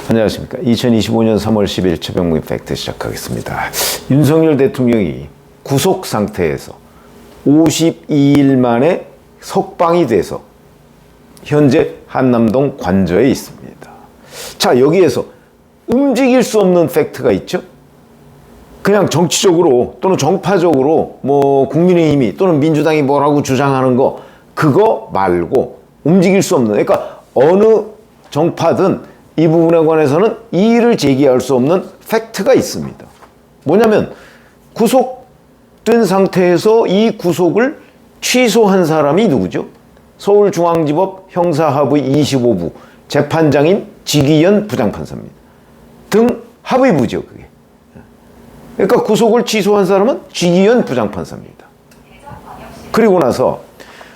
안녕하십니까. 2025년 3월 10일 최병무의 팩트 시작하겠습니다. 윤석열 대통령이 구속 상태에서 52일 만에 석방이 돼서 현재 한남동 관저에 있습니다. 자, 여기에서 움직일 수 없는 팩트가 있죠. 그냥 정치적으로 또는 정파적으로 뭐 국민의힘이 또는 민주당이 뭐라고 주장하는 거 그거 말고 움직일 수 없는, 그러니까 어느 정파든 이 부분에 관해서는 이의를 제기할 수 없는 팩트가 있습니다. 뭐냐면 구속된 상태에서 이 구속을 취소한 사람이 누구죠? 서울중앙지법 형사합의 25부 재판장인 지기현 부장판사입니다. 등 합의부죠, 그게. 그러니까 구속을 취소한 사람은 지기현 부장판사입니다. 그리고 나서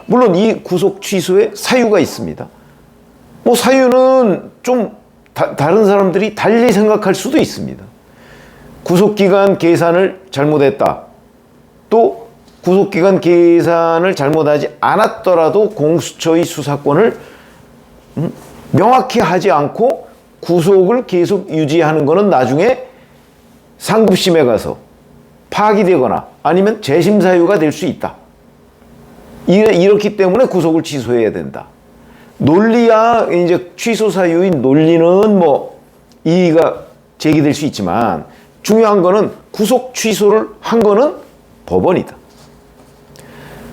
물론 이 구속 취소에 사유가 있습니다. 뭐 사유는 좀 다른 사람들이 달리 생각할 수도 있습니다. 구속기간 계산을 잘못했다. 또 구속기간 계산을 잘못하지 않았더라도 공수처의 수사권을 명확히 하지 않고 구속을 계속 유지하는 것은 나중에 상급심에 가서 파기되거나 아니면 재심 사유가 될 수 있다. 이렇기 때문에 구속을 취소해야 된다. 논리야, 이제 취소 사유인 논리는 뭐 이의가 제기될 수 있지만 중요한 거는 구속 취소를 한 거는 법원이다.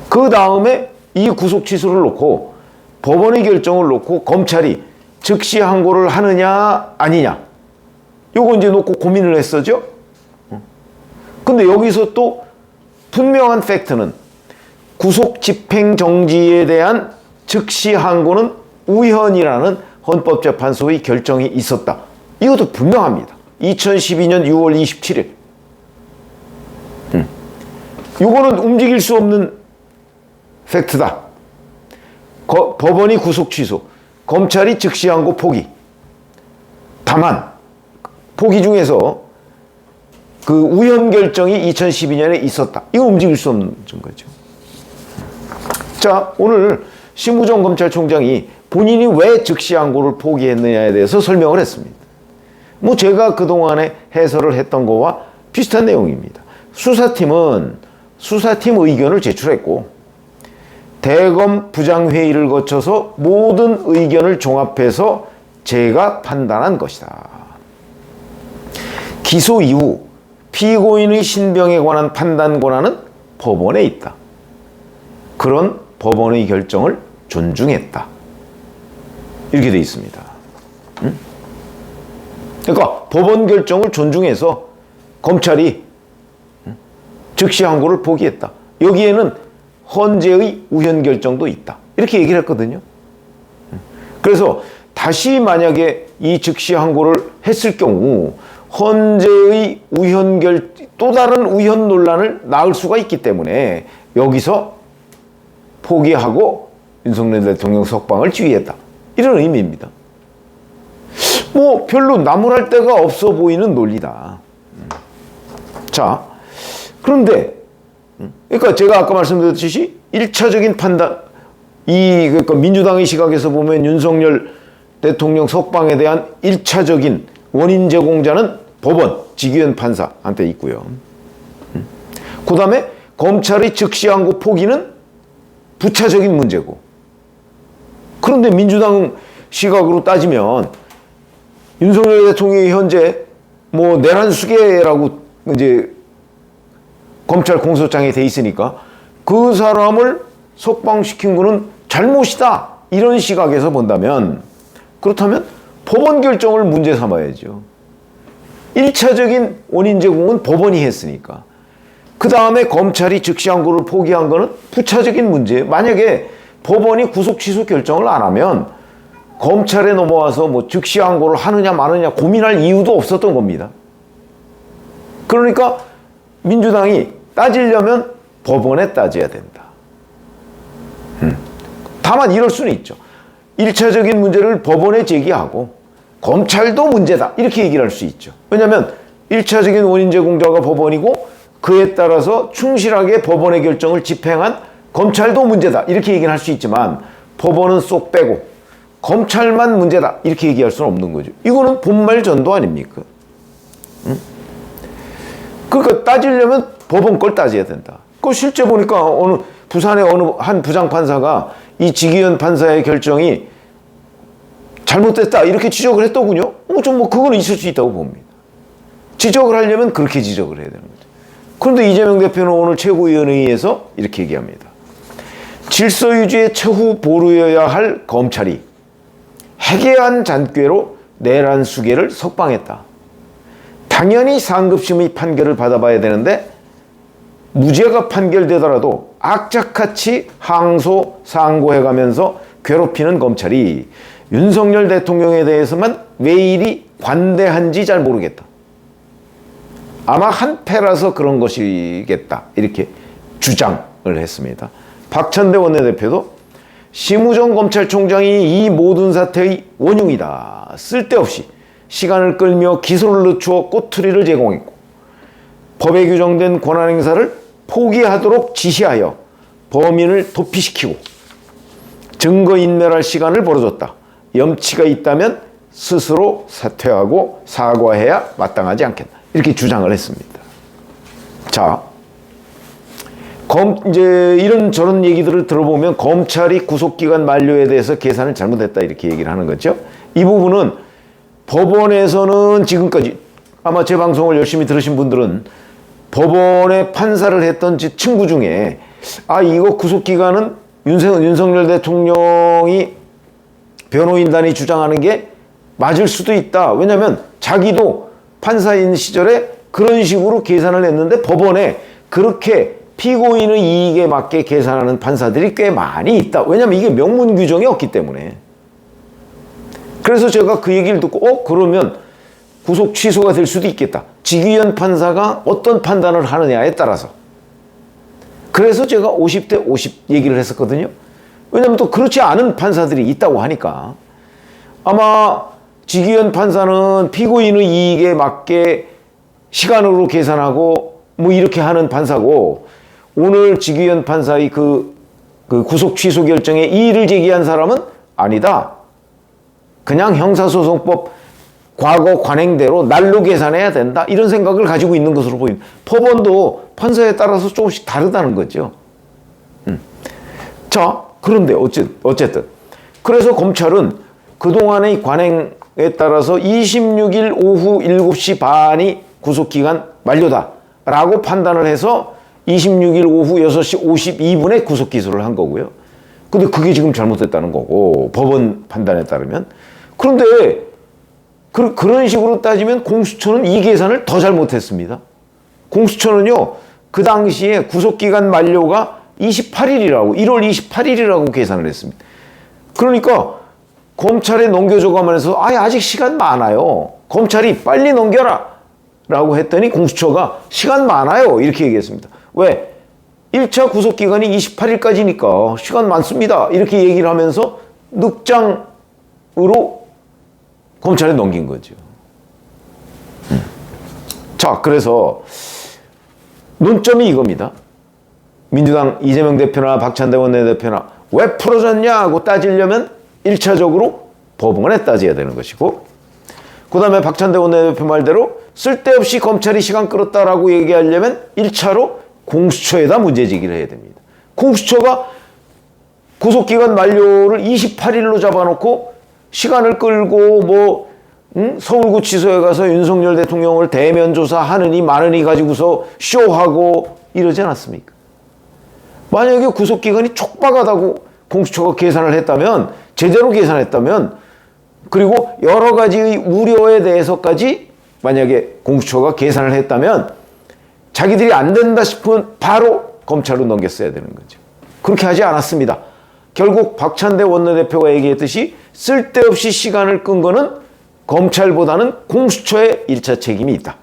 그 다음에 이 구속 취소를 놓고 법원의 결정을 놓고 검찰이 즉시 항고를 하느냐 아니냐 요거 이제 놓고 고민을 했었죠. 근데 여기서 또 분명한 팩트는 구속 집행 정지에 대한 즉시 항고는 우현이라는 헌법재판소의 결정이 있었다. 이것도 분명합니다. 2012년 6월 27일. 이거는 움직일 수 없는 팩트다. 법원이 구속 취소, 검찰이 즉시 항고 포기. 다만 포기 중에서 그 우현 결정이 2012년에 있었다. 이거 움직일 수 없는 증거죠. 자, 오늘 심우정 검찰총장이 본인이 왜 즉시 항고를 포기했느냐에 대해서 설명을 했습니다. 뭐 제가 그동안에 해설을 했던 거와 비슷한 내용입니다. 수사팀은 수사팀 의견을 제출했고 대검 부장회의를 거쳐서 모든 의견을 종합해서 제가 판단한 것이다. 기소 이후 피고인의 신병에 관한 판단 권한은 법원에 있다. 그런 법원의 결정을 존중했다. 이렇게 되어 있습니다. 그러니까 법원 결정을 존중해서 검찰이 즉시 항고를 포기했다. 여기에는 헌재의 우현 결정도 있다. 이렇게 얘기를 했거든요. 그래서 다시 만약에 이 즉시 항고를 했을 경우 헌재의 또 다른 우현 논란을 낳을 수가 있기 때문에 여기서 포기하고 윤석열 대통령 석방을 지휘했다. 이런 의미입니다. 뭐 별로 나무랄 데가 없어 보이는 논리다. 자, 그런데 그러니까 제가 아까 말씀드렸듯이 1차적인 판단, 그러니까 민주당의 시각에서 보면 윤석열 대통령 석방에 대한 1차적인 원인 제공자는 법원, 지기현 판사한테 있고요. 그 다음에 검찰의 즉시 항고 포기는 부차적인 문제고. 그런데 민주당 시각으로 따지면 윤석열 대통령이 현재 뭐 내란수계라고 이제 검찰 공소장에 돼 있으니까 그 사람을 석방시킨 거는 잘못이다. 이런 시각에서 본다면 그렇다면 법원 결정을 문제 삼아야죠. 1차적인 원인 제공은 법원이 했으니까. 그 다음에 검찰이 즉시 항고를 포기한 거는 부차적인 문제. 만약에 법원이 구속 취소 결정을 안 하면 검찰에 넘어와서 뭐 즉시 항고를 하느냐 마느냐 고민할 이유도 없었던 겁니다. 그러니까 민주당이 따지려면 법원에 따져야 된다. 다만 이럴 수는 있죠. 1차적인 문제를 법원에 제기하고 검찰도 문제다 이렇게 얘기를 할 수 있죠. 왜냐하면 1차적인 원인 제공자가 법원이고 그에 따라서 충실하게 법원의 결정을 집행한 검찰도 문제다 이렇게 얘기를 할 수 있지만 법원은 쏙 빼고 검찰만 문제다 이렇게 얘기할 수는 없는 거죠. 이거는 본말 전도 아닙니까? 응? 그러니까 따지려면 법원 걸 따져야 된다. 그 실제 보니까 부산의 어느 한 부장판사가 이 지기현 판사의 결정이 잘못됐다 이렇게 지적을 했더군요. 좀 뭐 그거는 있을 수 있다고 봅니다. 지적을 하려면 그렇게 지적을 해야 되는 거죠. 그런데 이재명 대표는 오늘 최고위원회의에서 이렇게 얘기합니다. 질서 유지의 최후 보루여야 할 검찰이 해괴한 잔꾀로 내란 수개를 석방했다. 당연히 상급심의 판결을 받아봐야 되는데 무죄가 판결되더라도 악착같이 항소, 상고해가면서 괴롭히는 검찰이 윤석열 대통령에 대해서만 왜 이리 관대한지 잘 모르겠다. 아마 한패라서 그런 것이겠다. 이렇게 주장을 했습니다. 박찬대 원내대표도 심우정 검찰총장이 이 모든 사태의 원흉이다. 쓸데없이 시간을 끌며 기소를 늦추어 꼬투리를 제공했고 법에 규정된 권한행사를 포기하도록 지시하여 범인을 도피시키고 증거인멸할 시간을 벌어줬다. 염치가 있다면 스스로 사퇴하고 사과해야 마땅하지 않겠나. 이렇게 주장을 했습니다. 자, 이제 이런저런 얘기들을 들어보면 검찰이 구속기간 만료에 대해서 계산을 잘못했다 이렇게 얘기를 하는 거죠. 이 부분은 법원에서는 지금까지 아마 제 방송을 열심히 들으신 분들은 법원에 판사를 했던 친구 중에 이거 구속기간은 윤석열 대통령이 변호인단이 주장하는 게 맞을 수도 있다. 왜냐하면 자기도 판사인 시절에 그런 식으로 계산을 했는데 법원에 그렇게 피고인의 이익에 맞게 계산하는 판사들이 꽤 많이 있다. 왜냐하면 이게 명문 규정이 없기 때문에. 그래서 제가 그 얘기를 듣고 그러면 구속 취소가 될 수도 있겠다. 지기현 판사가 어떤 판단을 하느냐에 따라서. 그래서 제가 50대 50 얘기를 했었거든요. 왜냐하면 또 그렇지 않은 판사들이 있다고 하니까. 아마 지기현 판사는 피고인의 이익에 맞게 시간으로 계산하고 뭐 이렇게 하는 판사고, 오늘 지기현 판사의 그 구속 취소 결정에 이의를 제기한 사람은 아니다. 그냥 형사소송법 과거 관행대로 날로 계산해야 된다. 이런 생각을 가지고 있는 것으로 보입니다. 법원도 판사에 따라서 조금씩 다르다는 거죠. 자, 그런데 어쨌든 그래서 검찰은 그동안의 관행에 따라서 26일 오후 7시 반이 구속기간 만료다라고 판단을 해서 26일 오후 6시 52분에 구속 기소를 한 거고요. 근데 그게 지금 잘못됐다는 거고, 법원 판단에 따르면. 그런데 그런 식으로 따지면 공수처는 이 계산을 더 잘못했습니다. 공수처는요, 그 당시에 구속기간 만료가 1월 28일이라고 계산을 했습니다. 그러니까 검찰에 넘겨줘가만 해서 아직 시간 많아요. 검찰이 빨리 넘겨라 라고 했더니 공수처가 시간 많아요 이렇게 얘기했습니다. 왜? 1차 구속기간이 28일까지니까 시간 많습니다 이렇게 얘기를 하면서 늑장으로 검찰에 넘긴 거죠. 자, 그래서 논점이 이겁니다. 민주당 이재명 대표나 박찬대 원내대표나 왜 풀어졌냐고 따지려면 1차적으로 법원에 따져야 되는 것이고, 그 다음에 박찬대 원내대표 말대로 쓸데없이 검찰이 시간 끌었다라고 얘기하려면 1차로 공수처에다 문제제기를 해야 됩니다. 공수처가 구속기간 만료를 28일로 잡아놓고 시간을 끌고 서울구치소에 가서 윤석열 대통령을 대면 조사하느니 마느니 가지고서 쇼하고 이러지 않았습니까? 만약에 구속기간이 촉박하다고 공수처가 계산을 했다면, 제대로 계산했다면, 그리고 여러 가지의 우려에 대해서까지 만약에 공수처가 계산을 했다면 자기들이 안 된다 싶으면 바로 검찰로 넘겼어야 되는 거죠. 그렇게 하지 않았습니다. 결국 박찬대 원내대표가 얘기했듯이 쓸데없이 시간을 끈 거는 검찰보다는 공수처의 1차 책임이 있다.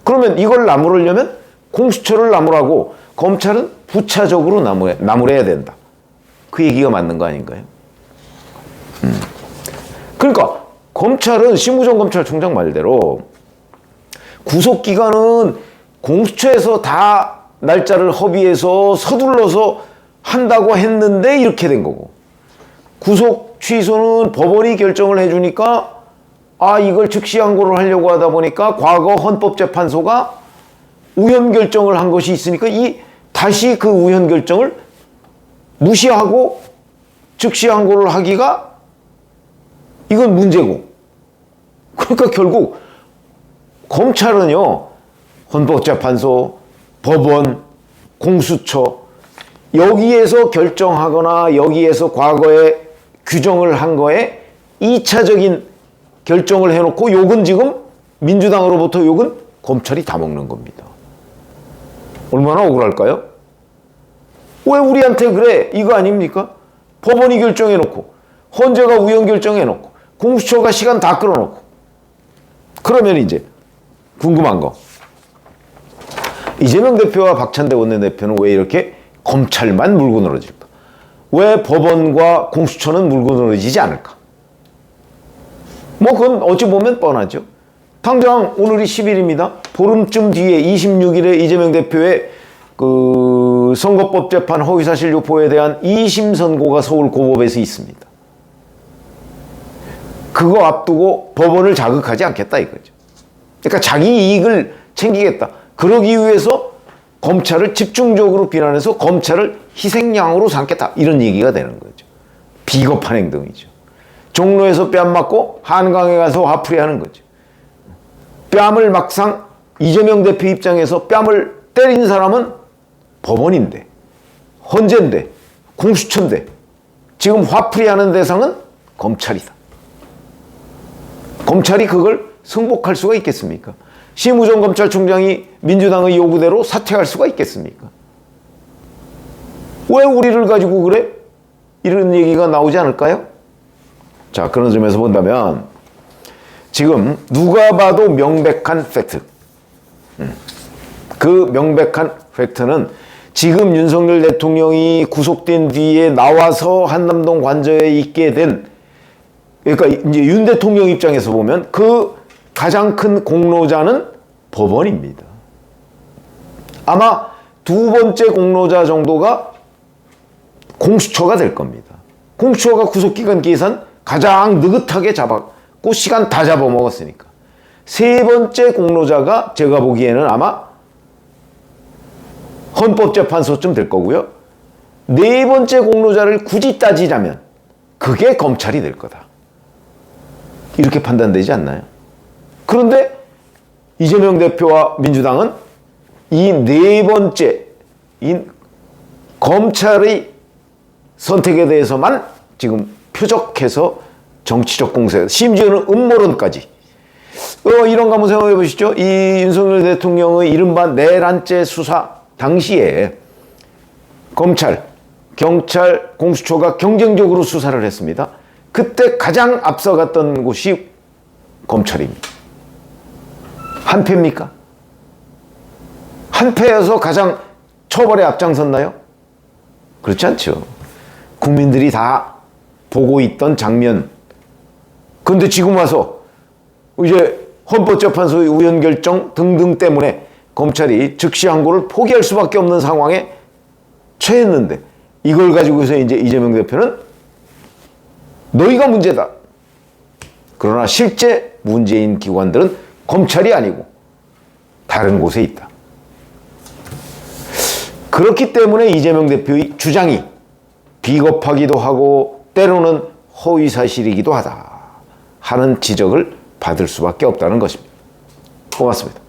그러면 이걸 나무르려면 공수처를 나무라고 검찰은 부차적으로 나무래야 된다. 그 얘기가 맞는 거 아닌가요? 그러니까 검찰은 심우정 검찰총장 말대로 구속기간은 공수처에서 다 날짜를 협의해서 서둘러서 한다고 했는데 이렇게 된 거고, 구속 취소는 법원이 결정을 해주니까 이걸 즉시 항고를 하려고 하다 보니까 과거 헌법재판소가 우연 결정을 한 것이 있으니까 다시 그 우연 결정을 무시하고 즉시 항고를 하기가 이건 문제고, 그러니까 결국 검찰은요, 헌법재판소, 법원, 공수처 여기에서 결정하거나 여기에서 과거에 규정을 한 거에 2차적인 결정을 해놓고 욕은 지금 민주당으로부터 욕은 검찰이 다 먹는 겁니다. 얼마나 억울할까요? 왜 우리한테 그래? 이거 아닙니까? 법원이 결정해놓고 헌재가 우연 결정해놓고 공수처가 시간 다 끌어놓고, 그러면 이제 궁금한 거, 이재명 대표와 박찬대 원내대표는 왜 이렇게 검찰만 물고 늘어질까? 왜 법원과 공수처는 물고 늘어지지 않을까? 뭐 그건 어찌 보면 뻔하죠. 당장 오늘이 10일입니다. 보름쯤 뒤에 26일에 이재명 대표의 그 선거법 재판 허위사실 유포에 대한 2심 선고가 서울고법에서 있습니다. 그거 앞두고 법원을 자극하지 않겠다 이거죠. 그러니까 자기 이익을 챙기겠다. 그러기 위해서 검찰을 집중적으로 비난해서 검찰을 희생양으로 삼겠다, 이런 얘기가 되는 거죠. 비겁한 행동이죠. 종로에서 뺨 맞고 한강에 가서 화풀이 하는 거죠. 뺨을 막상 이재명 대표 입장에서 뺨을 때린 사람은 법원인데, 헌재인데, 공수처인데, 지금 화풀이 하는 대상은 검찰이다. 검찰이 그걸 승복할 수가 있겠습니까? 심우정 검찰총장이 민주당의 요구대로 사퇴할 수가 있겠습니까? 왜 우리를 가지고 그래? 이런 얘기가 나오지 않을까요? 자, 그런 점에서 본다면 지금 누가 봐도 명백한 팩트, 그 명백한 팩트는 지금 윤석열 대통령이 구속된 뒤에 나와서 한남동 관저에 있게 된, 그러니까 이제 윤 대통령 입장에서 보면 그 가장 큰 공로자는 법원입니다. 아마 두 번째 공로자 정도가 공수처가 될 겁니다. 공수처가 구속기간 계산 가장 느긋하게 잡았고 시간 다 잡아먹었으니까. 세 번째 공로자가 제가 보기에는 아마 헌법재판소쯤 될 거고요. 네 번째 공로자를 굳이 따지자면 그게 검찰이 될 거다, 이렇게 판단되지 않나요? 그런데 이재명 대표와 민주당은 이 네 번째 검찰의 선택에 대해서만 지금 표적해서 정치적 공세, 심지어는 음모론까지. 이런 거 한번 생각해 보시죠. 이 윤석열 대통령의 이른바 내란죄 수사 당시에 검찰, 경찰, 공수처가 경쟁적으로 수사를 했습니다. 그때 가장 앞서갔던 곳이 검찰입니다. 한패입니까? 한패여서 가장 처벌에 앞장섰나요? 그렇지 않죠. 국민들이 다 보고 있던 장면. 그런데 지금 와서 이제 헌법재판소의 우연결정 등등 때문에 검찰이 즉시 항고를 포기할 수밖에 없는 상황에 처했는데, 이걸 가지고서 이제 이재명 대표는 너희가 문제다. 그러나 실제 문제인 기관들은 검찰이 아니고 다른 곳에 있다. 그렇기 때문에 이재명 대표의 주장이 비겁하기도 하고 때로는 허위사실이기도 하다 하는 지적을 받을 수밖에 없다는 것입니다. 고맙습니다.